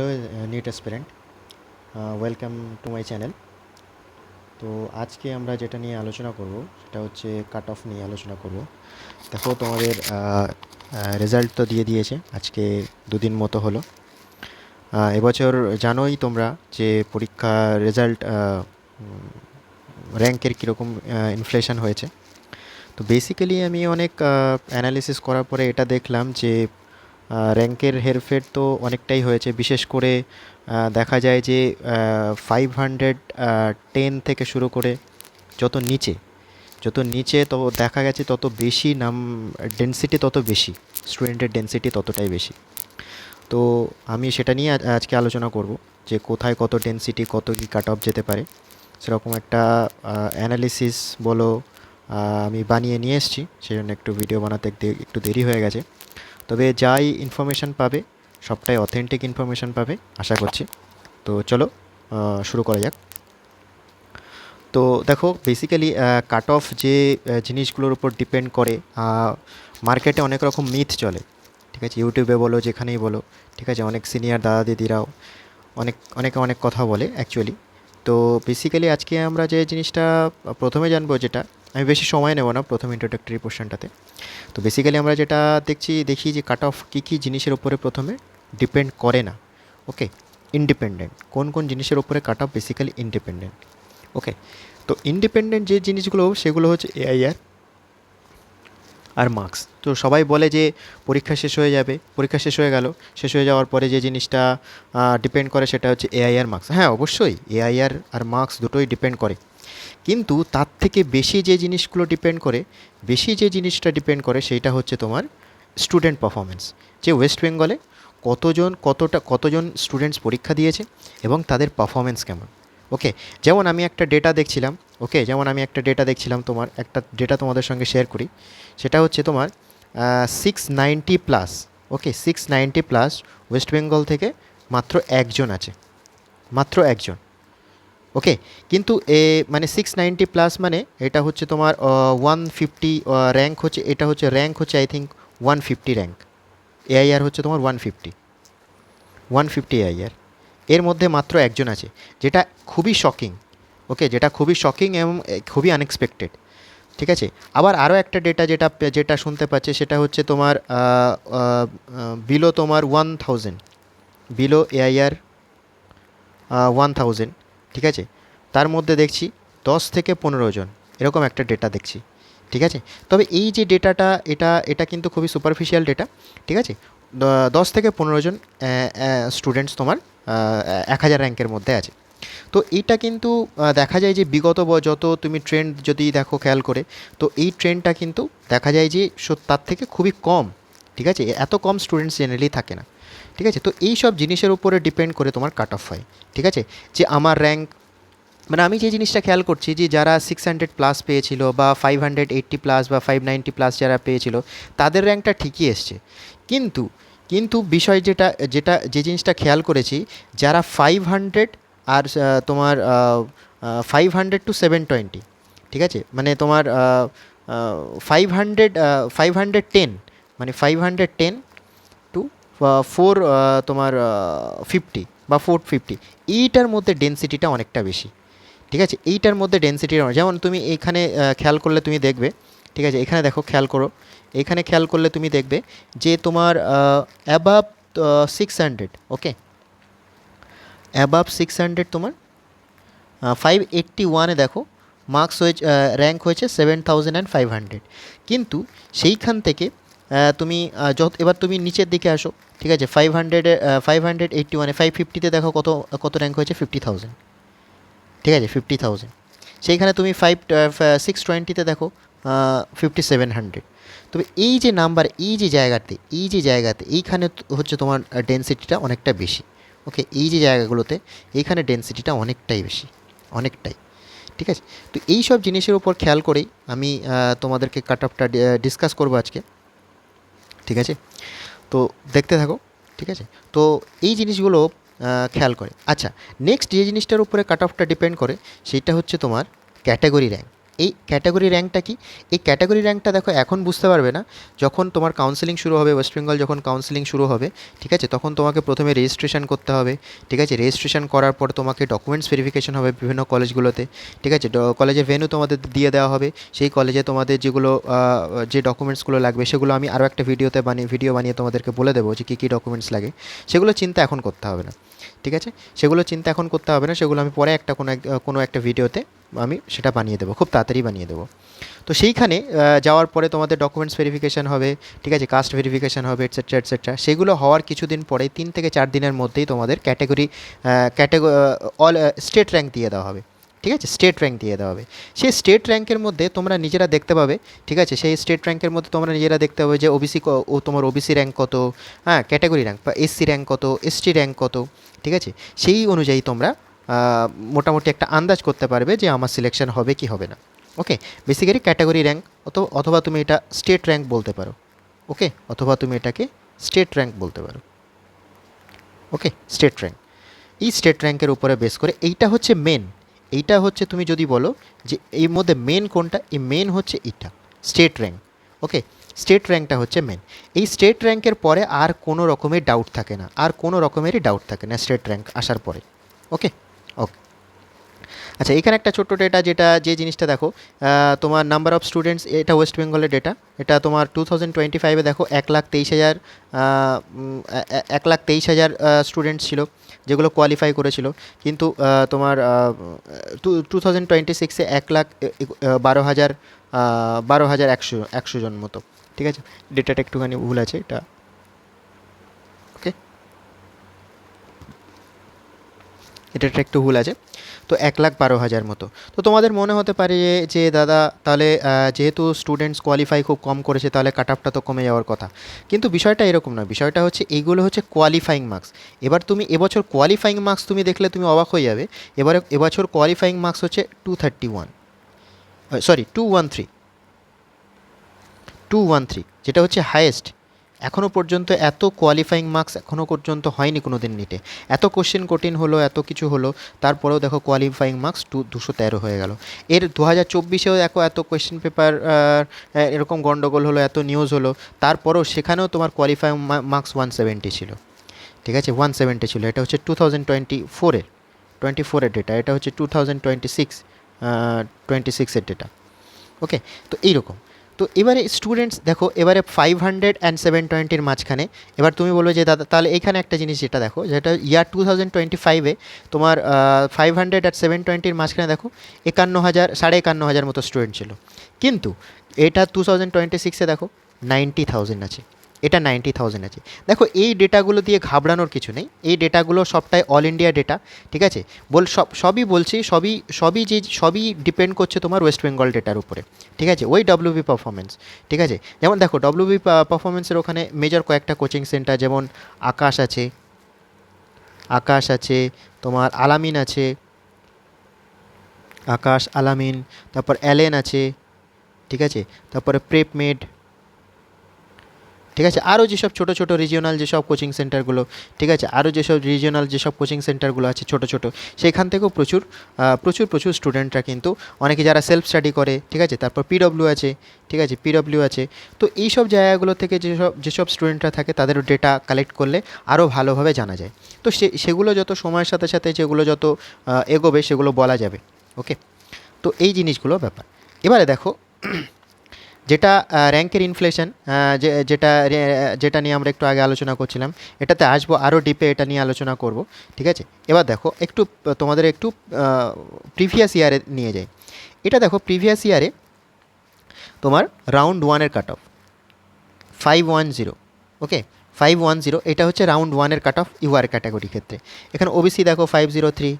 Hello NEET aspirant, welcome to my channel. তো আজকে আমরা যেটা নিয়ে আলোচনা করব সেটা হচ্ছে কাট অফ নিয়ে আলোচনা করব। দেখো, তোমাদের রেজাল্ট তো দিয়ে দিয়েছে, আজকে দুদিন মতো হলো। এবছর জানোই তোমরা যে পরীক্ষার রেজাল্ট র্যাঙ্কের কীরকম ইনফ্লেশন হয়েছে। তো বেসিক্যালি আমি অনেক অ্যানালিসিস করার পরে এটা দেখলাম যে র্যাঙ্কের হেরফের তো অনেকটাই হয়েছে। বিশেষ করে দেখা যায় যে 510 থেকে শুরু করে যত নিচে তো দেখা গেছে তত বেশি ডেন্সিটি তত বেশি, স্টুডেন্টের ডেন্সিটি ততটাই বেশি। তো আমি সেটা নিয়ে আজকে আলোচনা করব যে কোথায় কত ডেন্সিটি, কত কি কাট অফ যেতে পারে। সেরকম একটা অ্যানালিসিস বলো আমি বানিয়ে নিয়ে এসেছি, সেই জন্য একটু ভিডিও বানাতে একটু দেরি হয়ে গেছে। তবে যাই ইনফরমেশান পাবে সবটাই অথেন্টিক ইনফরমেশান পাবে আশা করছি। তো চলো শুরু করা যাক। তো দেখো, বেসিক্যালি কাট অফ যে জিনিসগুলোর উপর ডিপেন্ড করে, মার্কেটে অনেক রকম মিথ চলে, ঠিক আছে? ইউটিউবে বলো, যেখানেই বলো, ঠিক আছে? অনেক সিনিয়র দাদা দিদিরাও অনেকে অনেক কথা বলে অ্যাকচুয়ালি। তো বেসিক্যালি আজকে আমরা যে জিনিসটা প্রথমে জানবো, যেটা আমি বেশি সময় নেব না প্রথম ইন্ট্রোডাক্টরি পোর্শনটাতে। তো বেসিক্যালি আমরা যেটা দেখি যে কাট অফ কী কী জিনিসের উপরে প্রথমে ডিপেন্ড করে না। ওকে, ইন্ডিপেন্ডেন্ট কোন কোন জিনিসের উপরে কাট অফ বেসিক্যালি ইন্ডিপেন্ডেন্ট। ওকে, তো ইন্ডিপেন্ডেন্ট যে জিনিসগুলো সেগুলো হচ্ছে এআইআর আর মার্কস। তো সবাই বলে যে পরীক্ষা শেষ হয়ে যাবে, পরীক্ষা শেষ হয়ে গেল, শেষ হয়ে যাওয়ার পরে যে জিনিসটা ডিপেন্ড করে সেটা হচ্ছে এআইআর মার্কস। হ্যাঁ, অবশ্যই এআইআর আর মার্কস দুটোই ডিপেন্ড করে, কিন্তু তার থেকে বেশি যে জিনিসগুলো ডিপেন্ড করে, বেশি যে জিনিসটা ডিপেন্ড করে সেইটা হচ্ছে তোমার স্টুডেন্ট পারফরমেন্স। যে ওয়েস্ট বেঙ্গলে কতজন স্টুডেন্টস পরীক্ষা দিয়েছে এবং তাদের পারফরমেন্স কেমন। ওকে, যেমন আমি একটা ডেটা দেখছিলাম। তোমার একটা ডেটা তোমাদের সঙ্গে শেয়ার করি। সেটা হচ্ছে তোমার 690+। ওকে, 690+ ওয়েস্ট বেঙ্গল থেকে মাত্র একজন আছে, মাত্র একজন। ওকে, কিন্তু মানে 690+ মানে এটা হচ্ছে তোমার 150 র্যাঙ্ক হচ্ছে, এটা হচ্ছে র্যাঙ্ক হচ্ছে আই থিঙ্ক 150 র্যাঙ্ক। এআইআর হচ্ছে তোমার 150 এআইআর। এর মধ্যে মাত্র একজন আছে, যেটা খুবই শকিং। ওকে, যেটা খুবই শকিং এবং খুবই আনএক্সপেক্টেড, ঠিক আছে? আবার আরও একটা ডেটা যেটা শুনতে পাচ্ছে সেটা হচ্ছে তোমার বিলো তোমার 1000, বিলো এআইআর 1000, ঠিক আছে? তার মধ্যে দেখছি 10 থেকে 15 জন, এরকম একটা ডেটা দেখছি, ঠিক আছে? তবে এই যে ডেটাটা, এটা কিন্তু খুবই সুপারফিশিয়াল ডেটা, ঠিক আছে? 10 থেকে 15 জন স্টুডেন্টস তোমার 1000 র্যাঙ্কের মধ্যে আছে। তো এইটা কিন্তু দেখা যায় যে বিগত যত তুমি ট্রেন্ড যদি দেখো খেয়াল করে, তো এই ট্রেন্ডটা কিন্তু দেখা যায় যে তার থেকে খুবই কম, ঠিক আছে? এত কম স্টুডেন্টস জেনারেলি থাকে না, ঠিক আছে? তো এই সব জিনিসের উপরে ডিপেন্ড করে তোমার কাট অফ হয়, ঠিক আছে? যে আমার র্যাঙ্ক, মানে আমি যে জিনিসটা খেয়াল করছি যে যারা 600+ পেয়েছিল বা 580+ বা 590+ যারা পেয়েছিল, তাদের র্যাঙ্কটা ঠিকই এসছে। কিন্তু কিন্তু বিষয় যে জিনিসটা খেয়াল করেছি, যারা 500 আর তোমার 500 to 720, ঠিক আছে? মানে তোমার 510, মানে 510 to 4 তোমার 50 বা 450, এইটার মধ্যে ডেন্সিটিটা অনেকটা বেশি, ঠিক আছে? এইটার মধ্যে ডেন্সিটির, যেমন তুমি এইখানে খেয়াল করলে তুমি দেখবে, ঠিক আছে? এখানে দেখো, খেয়াল করো, এখানে খেয়াল করলে তুমি দেখবে যে তোমার অ্যাবাভ 600, ওকে, অ্যাবাভ 600 তোমার 581-এ দেখো মার্কস হয়েছে, র্যাঙ্ক হয়েছে 7500। কিন্তু সেইখান থেকে তুমি এবার তুমি নিচের দিকে আসো, ঠিক আছে? 500-এ 581-এ 550-তে দেখো কত কত র্যাঙ্ক হয়েছে, 50,000, ঠিক আছে? 50,000। সেইখানে তুমি 620-তে দেখো 5700। তবে এই যে নাম্বার, এই যে জায়গাতে এইখানে হচ্ছে তোমার ডেন্সিটিটা অনেকটা বেশি। ওকে, এই যে জায়গাগুলোতে এইখানে ডেন্সিটিটা অনেকটাই বেশি, অনেকটাই, ঠিক আছে? তো এই সব জিনিসের উপর খেয়াল করেই আমি তোমাদেরকে কাট অফটা ডিসকাস করবো আজকে, ঠিক আছে? তো দেখতে থাকো, ঠিক আছে? তো এই জিনিসগুলো খেয়াল করে। আচ্ছা, নেক্সট যে জিনিসটার উপরে কাট অফটা ডিপেন্ড করে সেইটা হচ্ছে তোমার ক্যাটাগরি র্যাঙ্ক। এই ক্যাটাগরি র্যাঙ্কটা কি? এই ক্যাটাগরি র্যাঙ্কটা দেখো এখন বুঝতে পারবে না, যখন তোমার কাউন্সেলিং শুরু হবে, ওয়েস্ট বেঙ্গল যখন কাউন্সেলিং শুরু হবে, ঠিক আছে, তখন তোমাকে প্রথমে রেজিস্ট্রেশন করতে হবে, ঠিক আছে, রেজিস্ট্রেশন করার পর তোমাকে ডকুমেন্টস ভেরিফিকেশন হবে বিভিন্ন কলেজগুলোতে, ঠিক আছে, কলেজের ভেন্যু তোমাদের দিয়ে দেওয়া হবে, সেই কলেজে তোমাদের যেগুলো যে ডকুমেন্টসগুলো লাগবে সেগুলো আমি আরও একটা ভিডিও বানিয়ে তোমাদেরকে বলে দেবো যে কী কী ডকুমেন্টস লাগে। সেগুলো চিন্তা এখন করতে হবে না, ঠিক আছে, সেগুলো চিন্তা এখন করতে হবে না, সেগুলো আমি পরে কোনো একটা ভিডিওতে আমি সেটা বানিয়ে দেবো, খুব তাড়াতাড়ি বানিয়ে দেবো। তো সেইখানে যাওয়ার পরে তোমাদের ডকুমেন্টস ভেরিফিকেশান হবে, ঠিক আছে, কাস্ট ভেরিফিকেশান হবে, এটসেট্রা এটসেট্রা। সেগুলো হওয়ার কিছুদিন পরে 3 থেকে 4 দিনের মধ্যেই তোমাদের অল স্টেট র্যাঙ্ক দিয়ে দেওয়া হবে, ঠিক আছে, স্টেট র্যাঙ্ক দিয়ে দেওয়া হবে। সেই স্টেট র্যাঙ্কের মধ্যে তোমরা নিজেরা দেখতে পাবে, ঠিক আছে, সেই স্টেট র্যাঙ্কের মধ্যে তোমরা নিজেরা দেখতে পাবে যে তোমার ওবিসি র্যাঙ্ক কত, হ্যাঁ, ক্যাটাগরি র্যাঙ্ক বা এসসি র্যাঙ্ক কত, এসটি র্যাঙ্ক কত, ঠিক আছে, সেই অনুযায়ী তোমরা মোটামুটি একটা আন্দাজ করতে পারবে যে আমার সিলেকশন হবে কি হবে না। ওকে, বেসিক্যালি ক্যাটাগরি র্যাঙ্ক অথবা তুমি এটা স্টেট র্যাঙ্ক বলতে পারো। ওকে, অথবা তুমি এটাকে স্টেট র্যাঙ্ক বলতে পারো। ওকে, স্টেট র্যাঙ্ক, এই স্টেট র্যাঙ্কের উপরে বেস করে এইটা হচ্ছে মেন। এইটা হচ্ছে তুমি যদি বলো যে এর মধ্যে মেন কোনটা, এই মেন হচ্ছে এইটা স্টেট র্যাঙ্ক। ওকে, স্টেট র্যাঙ্কটা হচ্ছে মেন। এই স্টেট র্যাঙ্কের পরে আর কোনো রকমের ডাউট থাকে না, আর কোনো রকমেরই ডাউট থাকে না স্টেট র্যাঙ্ক আসার পরে। ওকে, ওকে, আচ্ছা, এখানে একটা ছোট্ট ডেটা, যে জিনিসটা দেখো, তোমার নাম্বার অফ স্টুডেন্টস, এটা ওয়েস্ট বেঙ্গলের ডেটা। এটা তোমার 2025-এ দেখো 1,23,000 স্টুডেন্টস ছিল যেগুলো কোয়ালিফাই করেছিল। কিন্তু তোমার 2026-এ 1,12,100 জন মতো, ঠিক আছে, ডেটাটা একটুখানি ভুল আছে এটা। ওকে, এটা একটু ভুল আছে। তো 1,12,000 মতো। তো তোমাদের মনে হতে পারে যে দাদা তাহলে যেহেতু স্টুডেন্টস কোয়ালিফাই খুব কম করেছে তাহলে কাট অফটা তো কমে যাওয়ার কথা। কিন্তু বিষয়টা এরকম নয়, বিষয়টা হচ্ছে এইগুলো হচ্ছে কোয়ালিফাইং মার্কস। এবার তুমি এবছর কোয়ালিফাইং মার্কস তুমি দেখলে তুমি অবাক হয়ে যাবে। এবছর কোয়ালিফাইং মার্কস হচ্ছে 231, সরি 213, যেটা হচ্ছে হায়েস্ট। এখনও পর্যন্ত এত কোয়ালিফাইং মার্কস এখনও পর্যন্ত হয়নি কোনো দিন নিটে। এত কোশ্চেন কঠিন হলো, এত কিছু হলো, তারপরেও দেখো কোয়ালিফাইং মার্কস 213 হয়ে গেল। এর 2024-এও দেখো এত কোয়েশ্চেন পেপার এরকম গন্ডগোল হলো, এত নিউজ হলো, তারপরেও সেখানেও তোমার কোয়ালিফাইং মার্কস 170 ছিল, ঠিক আছে, 170 ছিল। এটা হচ্ছে 2024-এর ডেটা, এটা হচ্ছে 2026-এর ডেটা। ওকে, তো এইরকম। তো এবারে স্টুডেন্টস দেখো, এবারে 500 অ্যান্ড 720-র মাঝখানে, এবার তুমি বলবে যে দাদা তাহলে এখানে একটা জিনিস যেটা দেখো, যেটা ইয়ার 2025-এ তোমার 500 আর 720-র মাঝখানে দেখো 51,000 মতো স্টুডেন্ট ছিল। কিন্তু এটা 2026-এ দেখো 90,000 আছে, এটা 90,000 আছে। দেখো এই ডেটাগুলো দিয়ে ঘাবড়ানোর কিছু নেই, এই ডেটাগুলো সবটাই অল ইন্ডিয়া ডেটা, ঠিক আছে, সবই বলছি, সবই ডিপেন্ড করছে তোমার ওয়েস্ট বেঙ্গল ডেটার উপরে, ঠিক আছে, ওই ডব্লিউবি পারফরমেন্স, ঠিক আছে। যেমন দেখো ডব্লিউবি পারফরমেন্সের ওখানে মেজর কয়েকটা কোচিং সেন্টার, যেমন আকাশ আছে, তোমার আলামিন আছে, আলামিন, তারপর অ্যালেন আছে, ঠিক আছে, তারপরে প্রেপমেড, ঠিক আছে, আরও যেসব ছোটো ছোটো রিজিওনাল যেসব কোচিং সেন্টারগুলো, ঠিক আছে, আরও যেসব কোচিং সেন্টারগুলো আছে ছোটো ছোটো, সেখান থেকেও প্রচুর স্টুডেন্টরা কিন্তু, অনেকে যারা সেলফ স্টাডি করে, ঠিক আছে, তারপর পিডব্লিউ আছে, ঠিক আছে, পিডব্লিউ আছে। তো এই সব জায়গাগুলো থেকে যেসব স্টুডেন্টরা থাকে তাদেরও ডেটা কালেক্ট করলে আরও ভালোভাবে জানা যায়। তো সেগুলো যত সময়ের সাথে সাথে যেগুলো যত এগোবে সেগুলো বলা যাবে। ওকে, তো এই জিনিসগুলো ব্যাপার। এবারে দেখো যেটা র্যাঙ্কের ইনফ্লেশন, যেটা নিয়ে আমরা একটু আগে আলোচনা করছিলাম, এটাতে আসবো আরও ডিপে, এটা নিয়ে আলোচনা করব, ঠিক আছে। এবার দেখো তোমাদের একটু প্রিভিয়াস ইয়ারে নিয়ে যাই। এটা দেখো প্রিভিয়াস ইয়ারে তোমার রাউন্ড 1-এর কাট অফ 510। ওকে, 510, এটা হচ্ছে রাউন্ড 1-এর কাট অফ ইউআর ক্যাটাগরি ক্ষেত্রে। এখানে ওবিসি দেখো 503,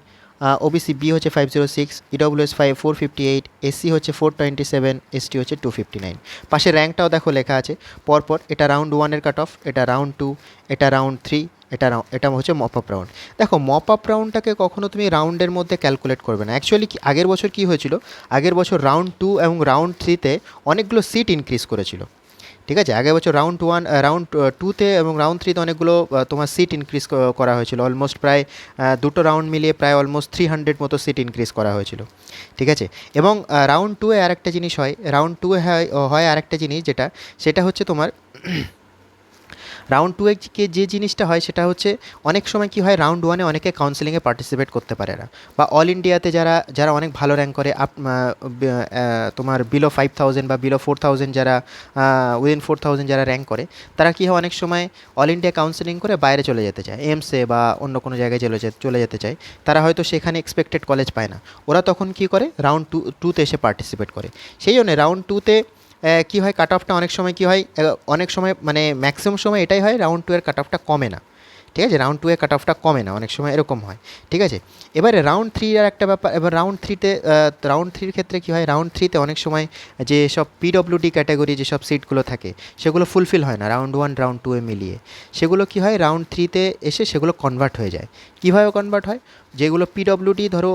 ওবিসি বি হচ্ছে 506, ইডব্লিউএস 458, এসসি হচ্ছে 427, এসটি হচ্ছে 259। পাশে র্যাঙ্কটাও দেখো লেখা আছে পরপর, এটা রাউন্ড 1-এর কাট অফ, এটা রাউন্ড 2, এটা রাউন্ড 3, এটা হচ্ছে মপ আপ রাউন্ড। দেখো মপ আপ রাউন্ডটাকে কখনো তুমি রাউন্ডের মধ্যে ক্যালকুলেট করবে না। অ্যাকচুয়ালি আগের বছর কী হয়েছিল, আগের বছর রাউন্ড 2 এবং রাউন্ড 3-তে অনেকগুলো সিট ইনক্রিজ করেছিল, ঠিক আছে, আগের বছর রাউন্ড ওয়ান, রাউন্ড টুতে এবং রাউন্ড থ্রিতে অনেকগুলো তোমার সিট ইনক্রিজ করা হয়েছিল, অলমোস্ট প্রায় দুটো রাউন্ড মিলিয়ে প্রায় অলমোস্ট 300 মতো সিট ইনক্রিজ করা হয়েছিল। ঠিক আছে, এবং রাউন্ড টুয়ে আরেকটা জিনিস হয়, রাউন্ড টুয়ে হয় আরেকটা জিনিস যেটা, সেটা হচ্ছে তোমার রাউন্ড টু এ যে জিনিসটা হয় সেটা হচ্ছে অনেক সময় কি হয়, রাউন্ড ওয়ানে অনেকে কাউন্সেলিংয়ে পার্টিসিপেট করতে পারে না, বা অল ইন্ডিয়াতে যারা যারা অনেক ভালো র্যাঙ্ক করে তোমার বিলো 5000 বা বিলো 4000, যারা উইদিন 4000 যারা র্যাঙ্ক করে, তারা কী হয় অনেক সময় অল ইন্ডিয়া কাউন্সেলিং করে বাইরে চলে যেতে চায়, এমসে বা অন্য কোনো জায়গায় চলে যেতে চায়, তারা হয়তো সেখানে এক্সপেক্টেড কলেজ পায় না, ওরা তখন কী করে রাউন্ড টুতে এসে পার্টিসিপেট করে। সেই জন্য রাউন্ড টুতে কী হয়, কাট অফটা অনেক সময় কী হয়, অনেক সময় মানে ম্যাক্সিমাম সময় এটাই হয়, রাউন্ড টু এর কাট অফটা কমে না। ঠিক আছে, রাউন্ড টু এর কাট অফটা কমে না, অনেক সময় এরকম হয়। ঠিক আছে, এবারে রাউন্ড থ্রি আর একটা ব্যাপার, এবার রাউন্ড থ্রির ক্ষেত্রে কী হয়, রাউন্ড থ্রিতে অনেক সময় যে সব পিডব্লিউডি ক্যাটাগরি যেসব সিটগুলো থাকে সেগুলো ফুলফিল হয় না রাউন্ড ওয়ান রাউন্ড টু এ মিলিয়ে, সেগুলো কী হয় রাউন্ড থ্রিতে এসে সেগুলো কনভার্ট হয়ে যায়। কীভাবে কনভার্ট হয়, যেগুলো পিডব্লিউডি, ধরো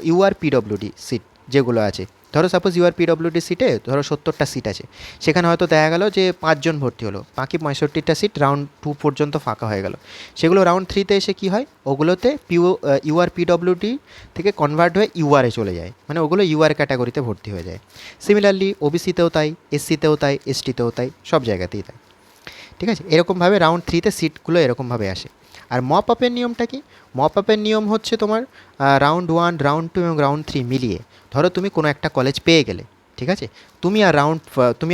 ইউআর পিডব্লিউডি সিট যেগুলো আছে, ধরো সাপোজ ইউআর পিডব্লিউডি সিটে ধরো 70টা সিট আছে, সেখানে হয়তো দেখা গেল যে 5 জন ভর্তি হলো, বাকি 65টা সিট রাউন্ড টু পর্যন্ত ফাঁকা হয়ে গেল, সেগুলো রাউন্ড থ্রিতে এসে কী হয়, ওগুলোতে ইউআর পিডব্লিউডি থেকে কনভার্ট হয়ে ইউআরে চলে যায়, মানে ওগুলো ইউআর ক্যাটাগরিতে ভর্তি হয়ে যায়। সিমিলারলি ওবিসিতেও তাই, এসসিতেও তাই, এসটিতেও তাই, সব জায়গাতেই তাই। ঠিক আছে, এরকমভাবে রাউন্ড থ্রিতে সিটগুলো এরকমভাবে আসে। আর মপ আপের নিয়মটা কি, মপ আপের নিয়ম হচ্ছে তোমার রাউন্ড ওয়ান রাউন্ড টু এবং রাউন্ড থ্রি মিলিয়ে, ধরো তুমি কোনো একটা কলেজ পেয়ে গেলে, ঠিক আছে, তুমি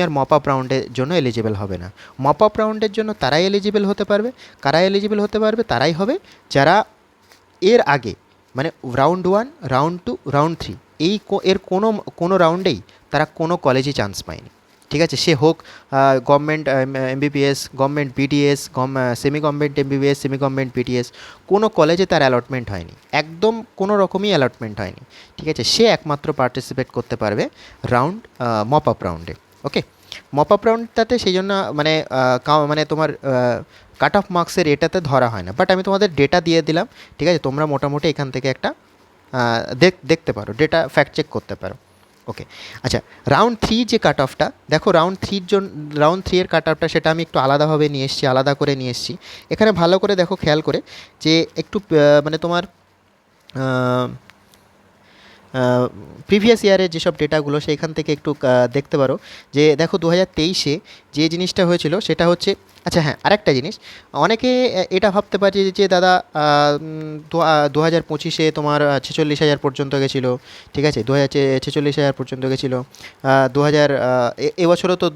আর মপ আপ রাউন্ডের জন্য এলিজিবল হবে না। মপ আপ রাউন্ডের জন্য তারাই এলিজিবল হতে পারবে, কারা এলিজিবল হতে পারবে, তারাই হবে যারা এর আগে, মানে round one round two round three এর কোনো কোনো রাউন্ডেই তারা কোনো কলেজে চান্স পায়নি। ঠিক আছে, সে হোক government MBBS, government BDS, semi government MBBS, semi government BDS, কোনো কলেজে তার অ্যালটমেন্ট হয়নি, একদম কোনো রকমই অ্যালটমেন্ট হয়নি। ঠিক আছে, সে একমাত্র পার্টিসিপেট করতে পারবে রাউন্ড মপ আপ রাউন্ডে। ওকে, মপ আপ রাউন্ডটাতে সেই জন্য মানে মানে তোমার কাট অফ মার্কসের এটাতে ধরা হয় না, বাট আমি তোমাদের ডেটা দিয়ে দিলাম। ঠিক আছে, তোমরা মোটামুটি এখান থেকে একটা দেখতে পারো, ডেটা ফ্যাক্ট চেক করতে পারো। ওকে, আচ্ছা, রাউন্ড থ্রি যে কাট অফটা দেখো, রাউন্ড থ্রি এর কাট অফটা সেটা আমি একটু আলাদাভাবে নিয়ে এসেছি, আলাদা করে নিয়ে এসেছি। এখানে ভালো করে দেখো, খেয়াল করে, যে একটু মানে তোমার প্রিভিয়াস ইয়ারের যেসব ডেটাগুলো সেইখান থেকে একটু দেখতে পারো, যে দেখো 2023-এ যে জিনিসটা হয়েছিল সেটা হচ্ছে, আচ্ছা হ্যাঁ, আরেকটা জিনিস, অনেকে এটা ভাবতে পারে যে দাদা 2025-এ তোমার 46,000 পর্যন্ত গেছিলো। ঠিক আছে, 46,000 পর্যন্ত গেছিলো, 2000 এবছরও তো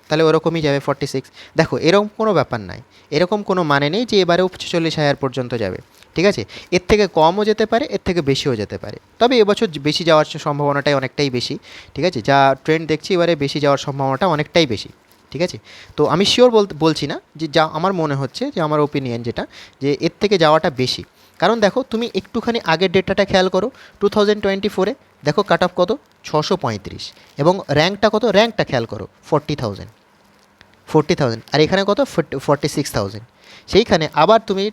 তাহলে ওরকমই যাবে 46। দেখো, এরকম কোনো ব্যাপার নাই, এরকম কোনো মানে নেই যে এবারেও 46,000 পর্যন্ত যাবে। ঠিক আছে, এর থেকে কমও যেতে পারে, এর থেকে বেশিও যেতে পারে, তবে এবছর বেশি যাওয়ার সম্ভাবনাটাই অনেকটাই বেশি। ঠিক আছে, যা ট্রেন্ড দেখছি এবারে বেশি যাওয়ার সম্ভাবনাটা অনেকটাই বেশি। ঠিক আছে, তো আমি শিওর বলছি না, যে যা আমার মনে হচ্ছে, যে আমার ওপিনিয়ন যেটা, যে এর থেকে যাওয়াটা বেশি। কারণ দেখো, তুমি একটুখানি আগের ডেটাটা খেয়াল করো, 2024-এ দেখো কাট অফ কত, 635, এবং র্যাঙ্কটা কত, র্যাঙ্কটা খেয়াল করো 40,000, আর এখানে কত, 46,000। সেইখানে আবার তুমি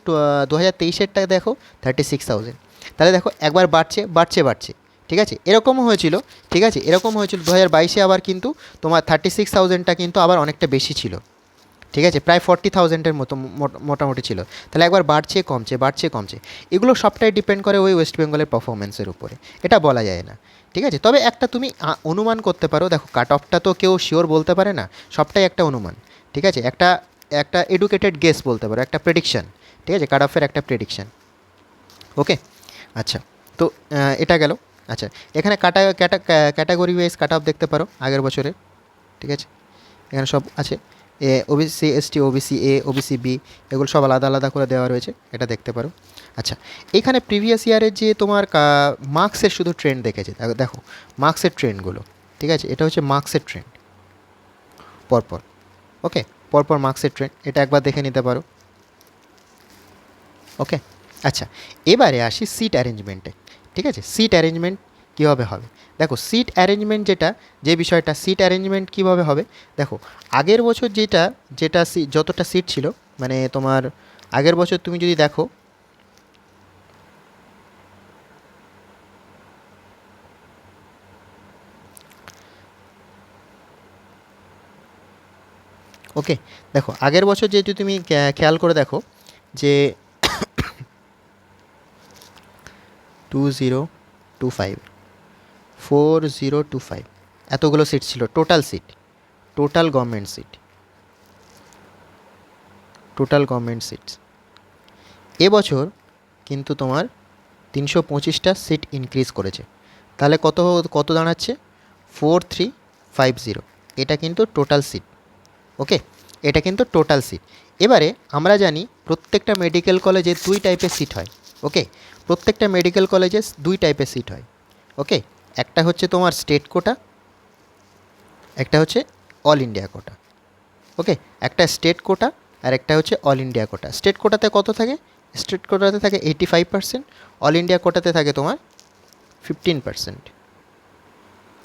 2023-এরটা দেখো 36,000, তাহলে দেখো একবার বাড়ছে বাড়ছে বাড়ছে। ঠিক আছে, এরকমও হয়েছিল। ঠিক আছে, এরকম হয়েছিল 2022-এ, আবার কিন্তু তোমার 36,000টা কিন্তু আবার অনেকটা বেশি ছিল। ঠিক আছে, প্রায় 40,000-এর মতো মোটামুটি ছিল। তাহলে একবার বাড়ছে কমছে, বাড়ছে কমছে, এগুলো সবটাই ডিপেন্ড করে ওই ওয়েস্ট বেঙ্গলের পারফরমেন্সের উপরে, এটা বলা যায় না। ঠিক আছে, তবে একটা তুমি অনুমান করতে পারো, দেখো কাট অফটা তো কেউ শিওর বলতে পারে না, সবটাই একটা অনুমান। ঠিক আছে, একটা একটা এডুকেটেড গেস বলতে পারো, একটা প্রেডিকশান। ঠিক আছে, কাট অফের একটা প্রেডিকশান। ওকে, আচ্ছা, তো এটা গেল। আচ্ছা, এখানে ক্যাটাগরি ওয়াইজ কাট অফ দেখতে পারো আগের বছরে। ঠিক আছে, এখানে সব আছে, OBC ST, OBC A, OBC B, এগুলো সব আলাদা আলাদা করে দেওয়া রয়েছে, এটা দেখতে পারো। আচ্ছা, এখানে প্রিভিয়াস ইয়ারের যে তোমার মার্কসের শুধু ট্রেন্ড দেখেছে, দেখো মার্কসের ট্রেন্ডগুলো। ঠিক আছে, এটা হচ্ছে মার্কসের ট্রেন্ড পরপর। ওকে, পরপর মার্কসের ট্রেন্ড, এটা একবার দেখে নিতে পারো। ওকে, আচ্ছা, এবারে আসি সিট অ্যারেঞ্জমেন্টে। ঠিক আছে, সিট অ্যারেঞ্জমেন্ট কীভাবে হবে, দেখো সিট অ্যারেঞ্জমেন্ট যে বিষয়টা, সিট অ্যারেঞ্জমেন্ট কীভাবে হবে, দেখো আগের বছর যেটা যতটা সিট ছিল, মানে তোমার আগের বছর তুমি যদি দেখো, ওকে, দেখো আগের বছর যেহেতু তুমি খেয়াল করে দেখো যে 2025 4025 এতগুলো সিট ছিল, total seat, total government seat, total government seats. এবছর কিন্তু তোমার 325টা সিট ইনক্রিজ করেছে, তাহলে কত কত দাঁড়াচ্ছে? 4350। এটা কিন্তু টোটাল সিট। ওকে, এটা কিন্তু টোটাল সিট। এবারে আমরা জানি প্রত্যেকটা মেডিকেল কলেজে দুই টাইপের সিট হয়। ওকে, প্রত্যেকটা মেডিকেল কলেজে দুই টাইপের সিট হয়। ওকে, একটা হচ্ছে তোমার স্টেট কোটা, একটা হচ্ছে অল ইন্ডিয়া কোটা। ওকে, একটা স্টেট কোটা আর একটা হচ্ছে অল ইন্ডিয়া কোটা। স্টেট কোটাতে কত থাকে? স্টেট কোটাতে থাকে 85%, অল ইন্ডিয়া কোটাতে থাকে তোমার 15%।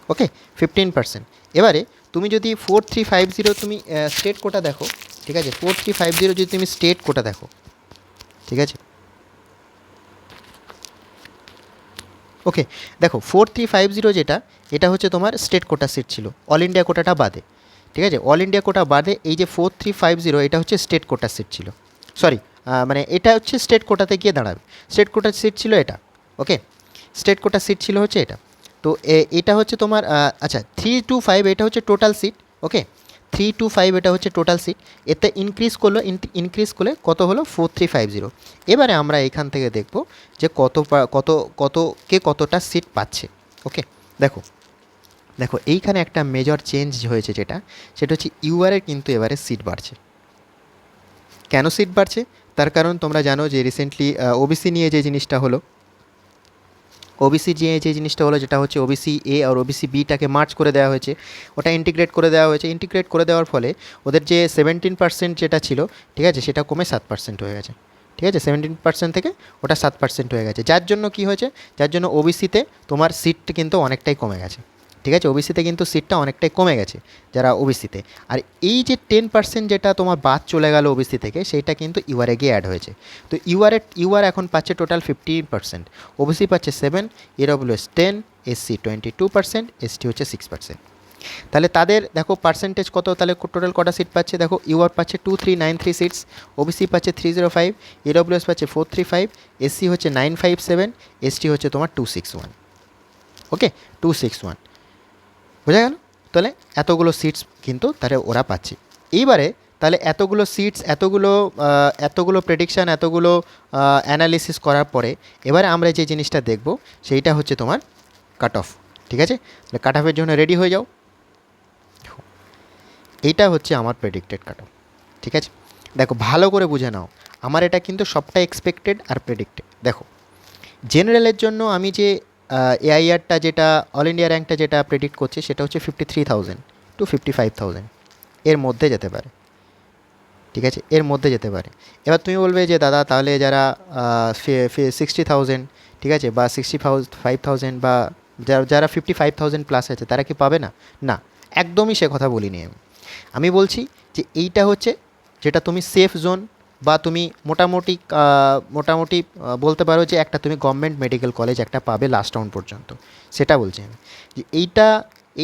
ওকে, 15%। এবারে তুমি যদি 4350 তুমি স্টেট কোটা দেখো, ঠিক আছে, 4350 যদি তুমি স্টেট কোটা দেখো, ঠিক আছে, ওকে, দেখো 4350 যেটা, এটা হচ্ছে তোমার স্টেট কোটা সিট ছিল, অল ইন্ডিয়া কোটাটা বাদে। ঠিক আছে, অল ইন্ডিয়া কোটা বাদে এই যে 4350 এটা হচ্ছে স্টেট কোটা সিট ছিল। সরি, মানে এটা হচ্ছে স্টেট কোটাতে গিয়ে দাঁড়াবে। স্টেট কোটার সিট ছিল এটা। ওকে, স্টেট কোটার সিট ছিল হচ্ছে এটা। তো এটা হচ্ছে তোমার আচ্ছা 325 এটা হচ্ছে টোটাল সিট। ওকে, 325 এটা হচ্ছে টোটাল সিট। এতে ইনক্রিজ করলে কত হলো? 4350। এবারে আমরা এখান থেকে দেখব যে কত কে কতটা সিট পাচ্ছে। ওকে, দেখো দেখো এইখানে একটা মেজর চেঞ্জ হয়েছে, সেটা হচ্ছে ইউআরের কিন্তু এবারে সিট বাড়ছে। কেন সিট বাড়ছে? তার কারণ তোমরা জানো যে রিসেন্টলি ওবিসি নিয়ে যে জিনিসটা হলো, ওবিসি যে জিনিসটা হলো, যেটা হচ্ছে ওবিসি এ আর ওবিসি বিটাকে মার্চ করে দেওয়া হয়েছে, ওটা ইন্টিগ্রেট করে দেওয়া হয়েছে। ইন্টিগ্রেট করে দেওয়ার ফলে ওদের যে 17% যেটা ছিল, ঠিক আছে, সেটা কমে 7% হয়ে গেছে। ঠিক আছে, 17% থেকে ওটা 7% হয়ে গেছে। যার জন্য কি হয়েছে? যার জন্য ওবিসিতে তোমার সিট কিন্তু অনেকটাই কমে গেছে। ঠিক আছে, ওবিসিতে কিন্তু সিটটা অনেকটাই কমে গেছে যারা ওবিসিতে। আর এই যে 10% যেটা তোমার বাদ চলে গেল ওবিসি থেকে, সেইটা কিন্তু ইউআরে গিয়ে অ্যাড হয়েছে। তো ইউআর এখন পাচ্ছে টোটাল 15%, ওবিসি পাচ্ছে 7, এডব্লিউএস 10, এসসি 22%, এসটি হচ্ছে 6%। তাহলে তাদের দেখো পার্সেন্টেজ কত, তাহলে টোটাল কটা সিট পাচ্ছে? দেখো ইউআর পাচ্ছে 2393 সিটস, ওবিসি পাচ্ছে 305, এডব্লিউএস পাচ্ছে 435, এসসি হচ্ছে 957, এসটি হচ্ছে তোমার 261। ওকে, 261, বোঝা গেল? তাহলে এতগুলো সিটস কিন্তু তাহলে ওরা পাচ্ছে। এইবারে তাহলে এতগুলো সিটস, এতগুলো প্রেডিকশান, এতগুলো অ্যানালিসিস করার পরে এবারে আমরা যে জিনিসটা দেখব সেইটা হচ্ছে তোমার কাট অফ। ঠিক আছে, তাহলে কাট অফের জন্য রেডি হয়ে যাও। এইটা হচ্ছে আমার প্রেডিক্টেড কাট অফ। ঠিক আছে, দেখো ভালো করে বুঝে নাও, আমার এটা কিন্তু সবটা এক্সপেক্টেড আর প্রেডিক্টেড। দেখো জেনারেলের জন্য আমি যে এআইআরটা যেটা অল ইন্ডিয়া র্যাঙ্কটা যেটা প্রেডিক্ট করছে, সেটা হচ্ছে 53,000 টু 55,000 এর মধ্যে যেতে পারে। ঠিক আছে, এর মধ্যে যেতে পারে। এবার তুমি বলবে যে দাদা তাহলে যারা 60,000, ঠিক আছে, বা 65,000 বা যারা 55,000 প্লাস আছে, তারা কি পাবে না? না, একদমই সে কথা বলিনি আমি। আমি বলছি যে এইটা হচ্ছে যেটা তুমি সেফ জোন, বা তুমি মোটামুটি বলতে পারো যে একটা তুমি গভর্নমেন্ট মেডিকেল কলেজ একটা পাবে লাস্ট রাউন্ড পর্যন্ত, সেটা বলছি আমি। যে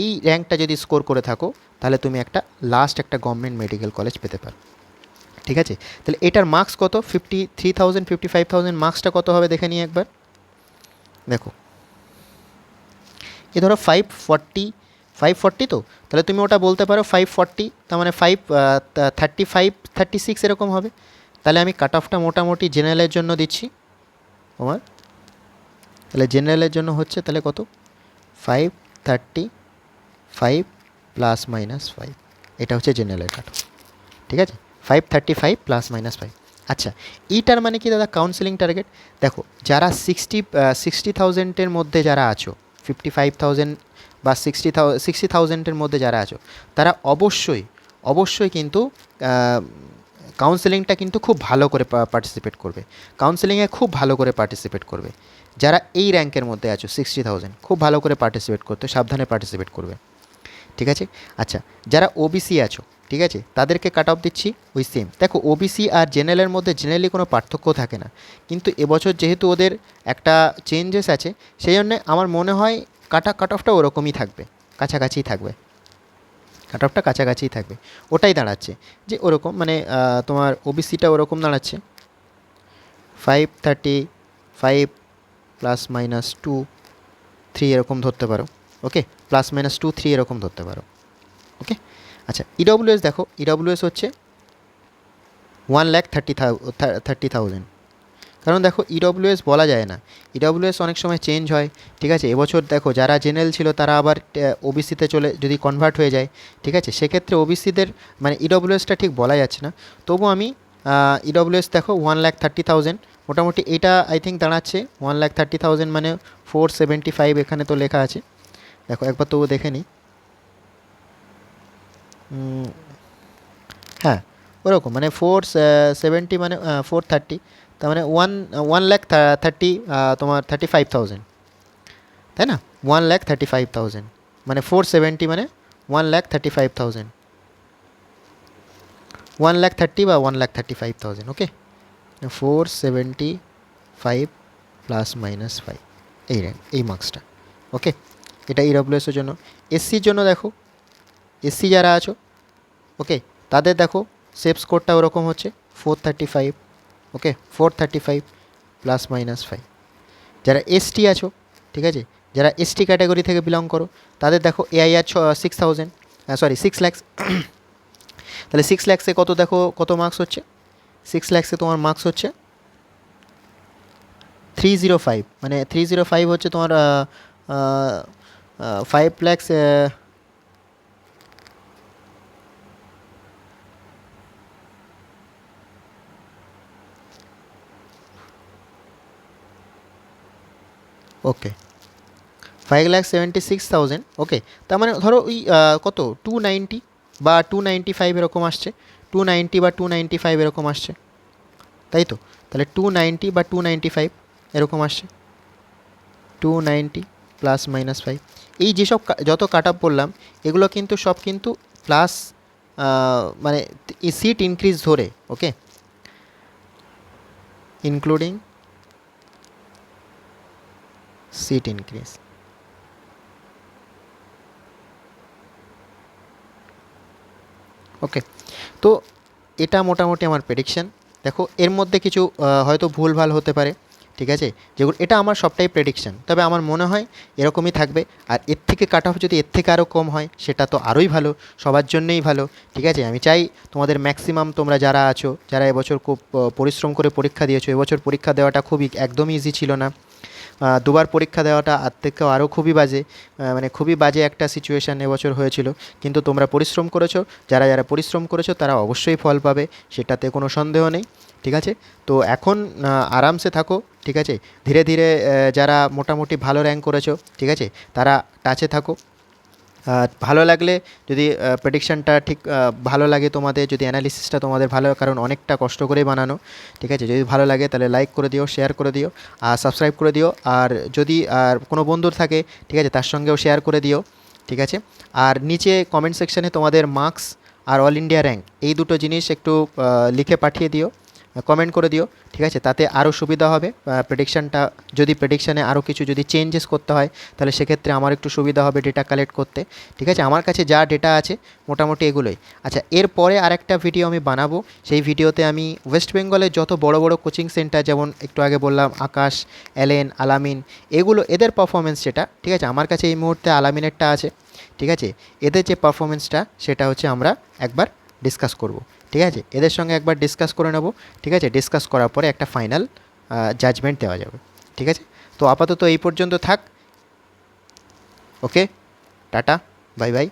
এই র্যাঙ্কটা যদি স্কোর করে থাকো, তাহলে তুমি একটা গভর্নমেন্ট মেডিকেল কলেজ পেতে পারো। ঠিক আছে, তাহলে এটার মার্কস কত? 53,000, 55,000 মার্কসটা কত হবে দেখে নিই একবার। দেখো এ ধরো 540, তো তাহলে তুমি ওটা বলতে পারো 540, তার মানে 35, 36 এরকম হবে। তাহলে আমি কাট অফটা মোটামুটি জেনারেলের জন্য দিচ্ছি তোমার, তাহলে জেনারেলের জন্য হচ্ছে তাহলে কত? 535 প্লাস মাইনাস 5, এটা হচ্ছে জেনারেলের কাট অফ। ঠিক আছে, 535 ± 5। আচ্ছা, এইটার মানে কি দাদা? Counselling target. দেখো যারা 60,000-এর মধ্যে যারা আছো, 55,000 বা 60,000-এর মধ্যে যারা আছো, তারা অবশ্যই কিন্তু কাউন্সেলিংটা কিন্তু খুব ভালো করে পার্টিসিপেট করবে। কাউন্সেলিংয়ে খুব ভালো করে পার্টিসিপেট করবে। যারা এই র্যাঙ্কের মধ্যে আছো 60,000, খুব ভালো করে পার্টিসিপেট করতে, সাবধানে পার্টিসিপেট করবে। ঠিক আছে, আচ্ছা যারা ওবিসি আছো, ঠিক আছে, তাদেরকে কাট অফ দিচ্ছি ওই সেম। দেখো ওবিসি আর জেনারেলের মধ্যে জেনারেলি কোনো পার্থক্য থাকে না, কিন্তু এবছর যেহেতু ওদের একটা চেঞ্জেস আছে, সেই জন্যে আমার মনে হয় কাট অফটা ওরকমই থাকবে, কাছাকাছি থাকবে। কাট অফটা কাছাকাছিই থাকবে, ওটাই দাঁড়াচ্ছে যে ওরকম, মানে তোমার ওবিসিটা ওরকম দাঁড়াচ্ছে 535 প্লাস মাইনাস 2-3 এরকম ধরতে পারো। ওকে, প্লাস মাইনাস 2-3 এরকম ধরতে পারো। ওকে, আচ্ছা ইডব্লিউএস দেখো, ইডব্লিউএস হচ্ছে 1,30,000। কারণ দেখো ইডব্লিউএস বলা যায় না, ইডব্লিউএস অনেক সময় চেঞ্জ হয়, ঠিক আছে। এবছর দেখো যারা জেনারেল ছিল তারা আবার ওবিসিতে চলে যদি কনভার্ট হয়ে যায়, ঠিক আছে, সেক্ষেত্রে ওবিসিদের মানে ইডব্লিউএসটা ঠিক বলা যাচ্ছে না। তবু আমি ইডব্লিউএস দেখো 1,30,000, মোটামুটি এটা আই থিঙ্ক দাঁড়াচ্ছে 1,30,000 মানে 475, এখানে তো লেখা আছে, দেখো একবার তবু দেখে নিই। হ্যাঁ, ওরকম মানে 470 মানে 430, তার মানে 1,30,000, তোমার 35,000, তাই না? 1,35,000 মানে 470 মানে 1,35,000, 1,30,000 বা 1,35,000। ওকে, 475 প্লাস মাইনাস 5, এই র্যাঙ্ক, এই মার্কসটা। ওকে, এটা ইডব্লিউএসের জন্য। এসসির জন্য দেখো, এসসি যারা আছো, ওকে, তাদের দেখো সেফ স্কোরটা ওরকম হচ্ছে 435। ওকে, 435 প্লাস মাইনাস 5। যারা এসটি আছো, ঠিক আছে, যারা এসটি ক্যাটাগরি থেকে বিলং করো, তাদের দেখো এআইআর 6,000, সরি 6 lakhs। তাহলে 6 lakhsে কত দেখো কত মার্কস হচ্ছে, 6 lakhsে তোমার মার্কস হচ্ছে 305, মানে 305 হচ্ছে তোমার 5 lakhs। ওকে, 5,76,000। ওকে, তার মানে ধরো ওই কত 290 বা 295 এরকম আসছে, 290 বা 295 এরকম আসছে, তাই তো? তাহলে 290 বা 295 এরকম আসছে, 290 প্লাস মাইনাস 5। এই যেসব যত কাট আপ বললাম এগুলো কিন্তু সব কিন্তু প্লাস, মানে সিট ইনক্রিজ ধরে। ওকে, ইনক্লুডিং সিট ইনক্রিজ। ওকে, তো এটা মোটামুটি আমার প্রেডিকশান। দেখো এর মধ্যে কিছু হয়তো ভুলভাল হতে পারে, ঠিক আছে, যেগুলো এটা আমার সবটাই প্রেডিকশান, তবে আমার মনে হয় এরকমই থাকবে। আর এর থেকে কাট অফ যদি এর থেকে আরও কম হয় সেটা তো আরোই ভালো, সবার জন্যেই ভালো, ঠিক আছে। আমি চাই তোমাদের ম্যাক্সিমাম তোমরা যারা আছো, যারা এবছর খুব পরিশ্রম করে পরীক্ষা দিয়েছো, এবছর পরীক্ষা দেওয়াটা খুবই একদমই ইজি ছিল না, দুবার পরীক্ষা দেওয়াটা আর থেকেও আরও খুবই বাজে, মানে খুবই বাজে একটা সিচুয়েশান এবছর হয়েছিল। কিন্তু তোমরা পরিশ্রম করেছো, যারা যারা পরিশ্রম করেছো তারা অবশ্যই ফল পাবে, সেটাতে কোনো সন্দেহ নেই, ঠিক আছে। তো এখন আরামসে থাকো, ঠিক আছে। ধীরে ধীরে যারা মোটামুটি ভালো র্যাঙ্ক করেছো, ঠিক আছে, তারা টাচে থাকো। ভালো লাগলে যদি প্রেডিকশানটা ঠিক ভালো লাগে তোমাদের, যদি অ্যানালিসিসটা তোমাদের ভালো, কারণ অনেকটা কষ্ট করেই বানানো, ঠিক আছে, যদি ভালো লাগে তাহলে লাইক করে দিও, শেয়ার করে দিও, আর সাবস্ক্রাইব করে দিও। আর যদি আর কোনো বন্ধুর থাকে, ঠিক আছে, তার সঙ্গেও শেয়ার করে দিও, ঠিক আছে। আর নিচে কমেন্ট সেকশানে তোমাদের মার্কস আর অল ইন্ডিয়া র্যাঙ্ক এই দুটো জিনিস একটু লিখে পাঠিয়ে দিও, কমেন্ট করে দিও, ঠিক আছে, তাতে আরও সুবিধা হবে। প্রেডিকশানটা যদি প্রেডিকশানে আরও কিছু যদি চেঞ্জেস করতে হয় তাহলে সেক্ষেত্রে আমার একটু সুবিধা হবে ডেটা কালেক্ট করতে, ঠিক আছে। আমার কাছে যা ডেটা আছে মোটামুটি এগুলোই। আচ্ছা, এরপরে আরেকটা ভিডিও আমি বানাবো, সেই ভিডিওতে আমি ওয়েস্ট বেঙ্গলের যত বড় বড় কোচিং সেন্টার, যেমন একটু আগে বললাম আকাশ, এলএন, আলামিন, এগুলো এদের পারফরমেন্স যেটা, ঠিক আছে, আমার কাছে এই মুহূর্তে আলামিনেরটা আছে, ঠিক আছে, এদের যে পারফরমেন্সটা সেটা হচ্ছে আমরা একবার ডিসকাস করব, ঠিক আছে, এদের সঙ্গে একবার ডিসকাস করে নেব, ঠিক আছে। ডিসকাস করার পরে একটা ফাইনাল জাজমেন্ট দেওয়া যাবে, ঠিক আছে। তো আপাতত এই পর্যন্ত থাক। ওকে, টাটা, বাই বাই।